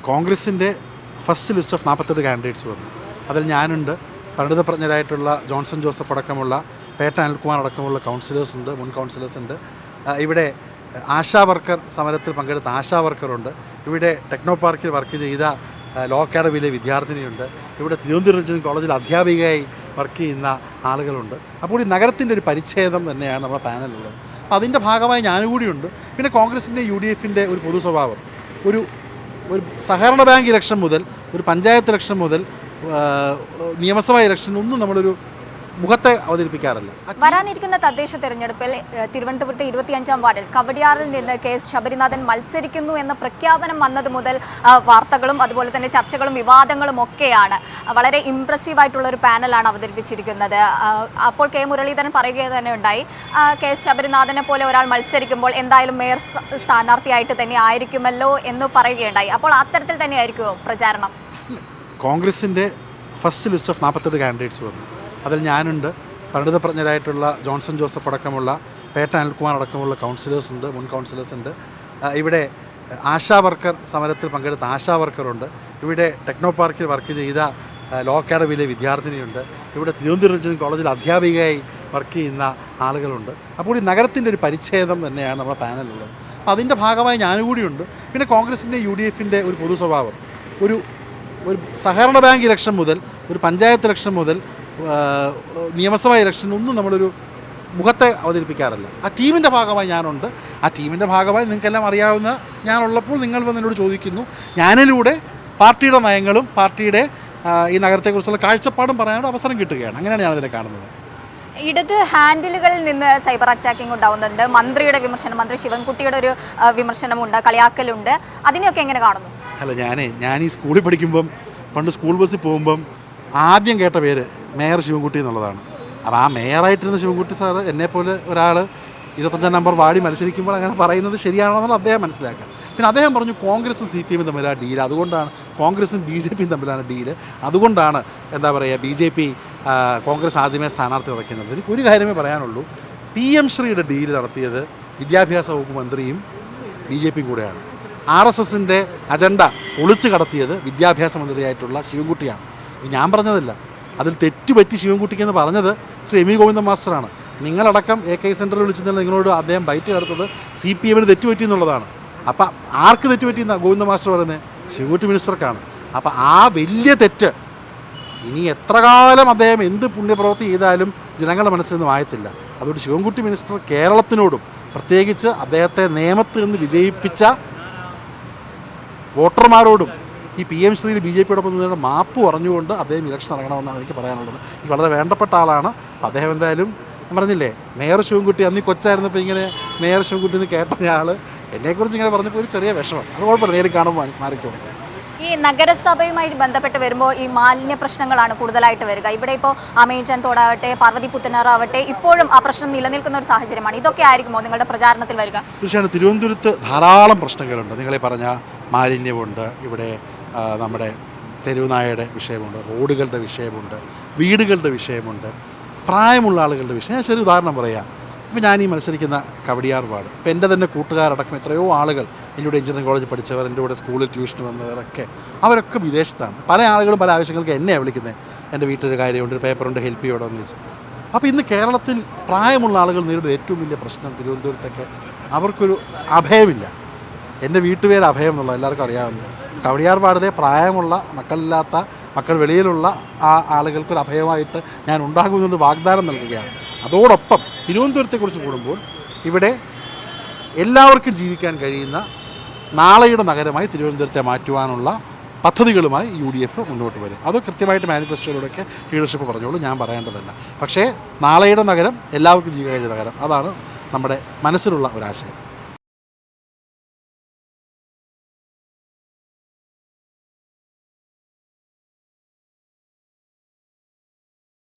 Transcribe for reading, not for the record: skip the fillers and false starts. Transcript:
കോൺഗ്രസിൻ്റെ first list of 48 candidates വന്നു. അതിൽ ഞാനുണ്ട്, പരിണിതപ്രജ്ഞരായിട്ടുള്ള ജോൺസൺ ജോസഫ് അടക്കമുള്ള പേട്ട അനിൽകുമാർ അടക്കമുള്ള കൗൺസിലേഴ്സ് ഉണ്ട്, മുൻ കൗൺസിലേഴ്സ് ഉണ്ട്. ഇവിടെ ആശാ വർക്കർ സമരത്തിൽ പങ്കെടുത്ത ആശാ വർക്കറുണ്ട്. ഇവിടെ ടെക്നോ പാർക്കിൽ വർക്ക് ചെയ്ത ലോ അക്കാഡമിയിലെ വിദ്യാർത്ഥിനിയുണ്ട്. ഇവിടെ തിരുവനന്തപുരം കോളേജിൽ അധ്യാപികയായി വർക്ക് ചെയ്യുന്ന ആളുകളുണ്ട്. അപ്പോൾ ഈ നഗരത്തിൻ്റെ ഒരു പരിച്ഛേദം തന്നെയാണ് നമ്മുടെ പാനലുള്ളത്. അപ്പോൾ അതിൻ്റെ ഭാഗമായി ഞാനുകൂടിയുണ്ട്. പിന്നെ കോൺഗ്രസിൻ്റെ UDFൻ്റെ ഒരു പൊതു സ്വഭാവം, ഒരു സഹകരണ ബാങ്ക് ഇലക്ഷൻ മുതൽ ഒരു പഞ്ചായത്ത് ഇലക്ഷൻ മുതൽ നിയമസഭാ ഇലക്ഷൻ ഒന്നും നമ്മളൊരു മുഖത്തെ അവതരിപ്പിക്കാറില്ല. വരാനിരിക്കുന്ന തദ്ദേശ തെരഞ്ഞെടുപ്പിൽ തിരുവനന്തപുരത്തെ 25-ാം വാർഡിൽ കവടിയാറിൽ നിന്ന് KS ശബരിനാഥൻ മത്സരിക്കുന്നു എന്ന പ്രഖ്യാപനം വന്നത് മുതൽ വാർത്തകളും അതുപോലെ തന്നെ ചർച്ചകളും വിവാദങ്ങളും ഒക്കെയാണ്. വളരെ ഇംപ്രസീവായിട്ടുള്ള ഒരു പാനലാണ് അവതരിപ്പിച്ചിരിക്കുന്നത്. അപ്പോൾ K മുരളീധരൻ പറയുക തന്നെ ഉണ്ടായി, KS ശബരിനാഥനെ പോലെ ഒരാൾ മത്സരിക്കുമ്പോൾ എന്തായാലും മേയർ സ്ഥാനാർത്ഥിയായിട്ട് തന്നെ ആയിരിക്കുമല്ലോ എന്ന് പറയുകയുണ്ടായി. അപ്പോൾ അത്തരത്തിൽ തന്നെയായിരിക്കുമോ പ്രചാരണം? കോൺഗ്രസിൻ്റെ ഫസ്റ്റ് ലിസ്റ്റ് ഓഫ് 48 കാൻഡിഡേറ്റ്സ് വന്നു. അതിൽ ഞാനുണ്ട്, പരിണിതപ്രജ്ഞരായിട്ടുള്ള ജോൺസൺ ജോസഫ് അടക്കമുള്ള പേട്ട അനിൽകുമാർ അടക്കമുള്ള കൗൺസിലേഴ്സ് ഉണ്ട്, മുൻ കൗൺസിലേഴ്സ് ഉണ്ട്. ഇവിടെ ആശാ വർക്കർ സമരത്തിൽ പങ്കെടുത്ത ആശാ വർക്കറുണ്ട്. ഇവിടെ ടെക്നോ പാർക്കിൽ വർക്ക് ചെയ്ത ലോ അക്കാഡമിയിലെ വിദ്യാർത്ഥിനിയുണ്ട്. ഇവിടെ തിരുവനന്തപുരം കോളേജിൽ അധ്യാപികയായി വർക്ക് ചെയ്യുന്ന ആളുകളുണ്ട്. അപ്പോൾ ഈ നഗരത്തിൻ്റെ ഒരു പരിച്ഛേദം തന്നെയാണ് നമ്മുടെ പാനലുള്ളത്. അപ്പോൾ അതിൻ്റെ ഭാഗമായി ഞാനുകൂടിയുണ്ട്. പിന്നെ കോൺഗ്രസിൻ്റെ UDFൻ്റെ ഒരു പൊതു സ്വഭാവം, ഒരു സഹകരണ ബാങ്ക് ഇലക്ഷൻ മുതൽ ഒരു പഞ്ചായത്ത് ഇലക്ഷൻ മുതൽ നിയമസഭാ ഇലക്ഷൻ ഒന്നും നമ്മളൊരു മുഖത്തെ അവതരിപ്പിക്കാറില്ല. ആ ടീമിൻ്റെ ഭാഗമായി ഞാനുണ്ട്. ആ ടീമിൻ്റെ ഭാഗമായി നിങ്ങൾക്കെല്ലാം അറിയാവുന്ന ഞാനുള്ളപ്പോൾ നിങ്ങൾ വന്നതിനോട് ചോദിക്കുന്നു. ഞാനിലൂടെ പാർട്ടിയുടെ നയങ്ങളും പാർട്ടിയുടെ ഈ നഗരത്തെക്കുറിച്ചുള്ള കാഴ്ചപ്പാടും പറയാനുള്ള അവസരം കിട്ടുകയാണ്. അങ്ങനെയാണ് ഞാനതിനെ കാണുന്നത്. ഇടത് ഹാൻഡിലുകളിൽ നിന്ന് സൈബർ അറ്റാക്കിംഗ് ഉണ്ടാകുന്നുണ്ട്. മന്ത്രിയുടെ വിമർശനം, മന്ത്രി ശിവൻകുട്ടിയുടെ ഒരു വിമർശനമുണ്ട്, കളിയാക്കലുണ്ട്. അതിനെയൊക്കെ എങ്ങനെ കാണുന്നു? അല്ല, ഞാൻ ഈ സ്കൂളിൽ പഠിക്കുമ്പം പണ്ട് സ്കൂൾ ബസ്സിൽ പോകുമ്പം ആദ്യം കേട്ട പേര് മേയർ ശിവൻകുട്ടി എന്നുള്ളതാണ്. അപ്പോൾ ആ മേയറായിട്ടിരുന്ന ശിവൻകുട്ടി സാറ് എന്നെപ്പോലെ ഒരാൾ 25-ാം നമ്പർ വാർഡിൽ മത്സരിക്കുമ്പോൾ അങ്ങനെ പറയുന്നത് ശരിയാണോ എന്നുള്ളത് അദ്ദേഹം മനസ്സിലാക്കുക. പിന്നെ അദ്ദേഹം പറഞ്ഞു കോൺഗ്രസും CPM തമ്മിലാണ് ഡീല്, അതുകൊണ്ടാണ് കോൺഗ്രസും BJP തമ്മിലാണ് ഡീല്, അതുകൊണ്ടാണ് എന്താ പറയുക BJP കോൺഗ്രസ് ആദ്യമേ സ്ഥാനാർത്ഥി ഉറയ്ക്കുന്നത്. എനിക്ക് ഒരു കാര്യമേ പറയാനുള്ളൂ, PM ശ്രീയുടെ ഡീല് നടത്തിയത് വിദ്യാഭ്യാസ വകുപ്പ് മന്ത്രിയും BJPയും കൂടെയാണ്. RSSൻ്റെ അജണ്ട ഒളിച്ചു കടത്തിയത് വിദ്യാഭ്യാസ മന്ത്രിയായിട്ടുള്ള ശിവൻകുട്ടിയാണ്. ഇത് ഞാൻ പറഞ്ഞതല്ല, അതിൽ തെറ്റുപറ്റി ശിവൻകുട്ടിക്കെന്ന് പറഞ്ഞത് ശ്രീ ME ഗോവിന്ദൻ മാസ്റ്ററാണ്. നിങ്ങളടക്കം AK സെൻറ്ററിൽ വിളിച്ചിരുന്ന നിങ്ങളോട് അദ്ദേഹം ബൈറ്റ് കടത്തത് CPM തെറ്റുപറ്റി എന്നുള്ളതാണ്. അപ്പം ആർക്ക് തെറ്റുപറ്റിയെന്ന ഗോവിന്ദൻ മാസ്റ്റർ പറയുന്നത്? ശിവൻകുട്ടി മിനിസ്റ്റർക്കാണ്. അപ്പം ആ വലിയ തെറ്റ് ഇനി എത്ര കാലം അദ്ദേഹം എന്ത് പുണ്യപ്രവൃത്തി ചെയ്താലും ജനങ്ങളുടെ മനസ്സിൽ നിന്ന് മായത്തില്ല. അതുകൊണ്ട് ശിവൻകുട്ടി മിനിസ്റ്റർ കേരളത്തിനോടും പ്രത്യേകിച്ച് അദ്ദേഹത്തെ നിയമത്തിൽ നിന്ന് വിജയിപ്പിച്ച വോട്ടർമാരോടും ഈ PM ശ്രീയിൽ BJPയോടൊപ്പം നിന്നുകൊണ്ട് മാപ്പ് പറഞ്ഞുകൊണ്ട് അദ്ദേഹം ഇലക്ഷൻ ഇറങ്ങണമെന്നാണ് എനിക്ക് പറയാനുള്ളത്. ഈ വളരെ വേണ്ടപ്പെട്ട ആളാണ്. അദ്ദേഹം എന്തായാലും പറഞ്ഞില്ലേ, മേയർ ശിവൻകുട്ടി അന്ന് കൊച്ചായിരുന്നപ്പോൾ ഇങ്ങനെ മേയർ ശിവൻകുട്ടി എന്ന് കേട്ട ആൾ എന്നെക്കുറിച്ച് ഇങ്ങനെ പറഞ്ഞപ്പോൾ ഒരു ചെറിയ വിഷമം. അത് കുഴപ്പമില്ല, നേരിൽ കാണുമ്പോൾ സ്മാരിക്കണം. ഈ നഗരസഭയുമായി ബന്ധപ്പെട്ട് വരുമ്പോൾ ഈ മാലിന്യ പ്രശ്നങ്ങളാണ് കൂടുതലായിട്ട് വരിക. ഇവിടെ ഇപ്പോൾ അമേജൻ തോടാവട്ടെ, പാർവതി പുത്തനാറാവട്ടെ, ഇപ്പോഴും ആ പ്രശ്നം നിലനിൽക്കുന്ന ഒരു സാഹചര്യമാണ്. ഇതൊക്കെ ആയിരിക്കുമോ നിങ്ങളുടെ പ്രചാരണത്തിൽ വരിക? തീർച്ചയായും തിരുവനന്തപുരത്ത് ധാരാളം പ്രശ്നങ്ങളുണ്ട്. നിങ്ങളെ പറഞ്ഞ മാലിന്യമുണ്ട്, ഇവിടെ നമ്മുടെ തെരുവുനായയുടെ വിഷയമുണ്ട്, റോഡുകളുടെ വിഷയമുണ്ട്, വീടുകളുടെ വിഷയമുണ്ട്, പ്രായമുള്ള ആളുകളുടെ വിഷയം. ഞാൻ ചെറിയ ഉദാഹരണം പറയാം. ഇപ്പോൾ ഞാൻ ഈ മത്സരിക്കുന്ന കവടിയാർ വാർഡ്, ഇപ്പോൾ എൻ്റെ തന്നെ കൂട്ടുകാരടക്കം എത്രയോ ആളുകൾ എൻ്റെ കൂടെ എഞ്ചിനീയറിംഗ് കോളേജിൽ പഠിച്ചവർ, എൻ്റെ കൂടെ സ്കൂളിൽ ട്യൂഷന് വന്നവരൊക്കെ അവരൊക്കെ വിദേശത്താണ്. പല ആളുകളും പല ആവശ്യങ്ങൾക്ക് എന്നെയാണ് വിളിക്കുന്നത്. എൻ്റെ വീട്ടിലൊരു കാര്യമുണ്ട്, ഒരു പേപ്പറുണ്ട്, ഹെൽപ്പ് ചെയ്യണോ എന്ന് ചോദിച്ചു. അപ്പോൾ ഇന്ന് കേരളത്തിൽ പ്രായമുള്ള ആളുകൾ നേരിടുന്ന ഏറ്റവും വലിയ പ്രശ്നം തിരുവനന്തപുരത്തൊക്കെ അവർക്കൊരു അഭയമില്ല. എൻ്റെ വീട്ടുപേര് അഭയം എന്നുള്ളത് എല്ലാവർക്കും അറിയാവുന്നത്. കവടിയാർ വാർഡിലെ പ്രായമുള്ള മക്കളില്ലാത്ത മക്കൾ വെളിയിലുള്ള ആ ആളുകൾക്കൊരു അഭയമായിട്ട് ഞാൻ ഉണ്ടാകുമെന്നൊരു വാഗ്ദാനം നൽകുകയാണ്. അതോടൊപ്പം തിരുവനന്തപുരത്തെക്കുറിച്ച് കൂടുമ്പോൾ ഇവിടെ എല്ലാവർക്കും ജീവിക്കാൻ കഴിയുന്ന നാളെയുടെ നഗരമായി തിരുവനന്തപുരത്തെ മാറ്റുവാനുള്ള പദ്ധതികളുമായി UDF മുന്നോട്ട് വരും. അത് കൃത്യമായിട്ട് മാനിഫെസ്റ്റോയിലൂടെയൊക്കെ ലീഡർഷിപ്പ് പറഞ്ഞോളൂ, ഞാൻ പറയേണ്ടതല്ല. പക്ഷേ നാളെയുടെ നഗരം എല്ലാവർക്കും ജീവിക്കാൻ കഴിയുന്ന നഗരം, അതാണ് നമ്മുടെ മനസ്സിലുള്ള ഒരാശയം.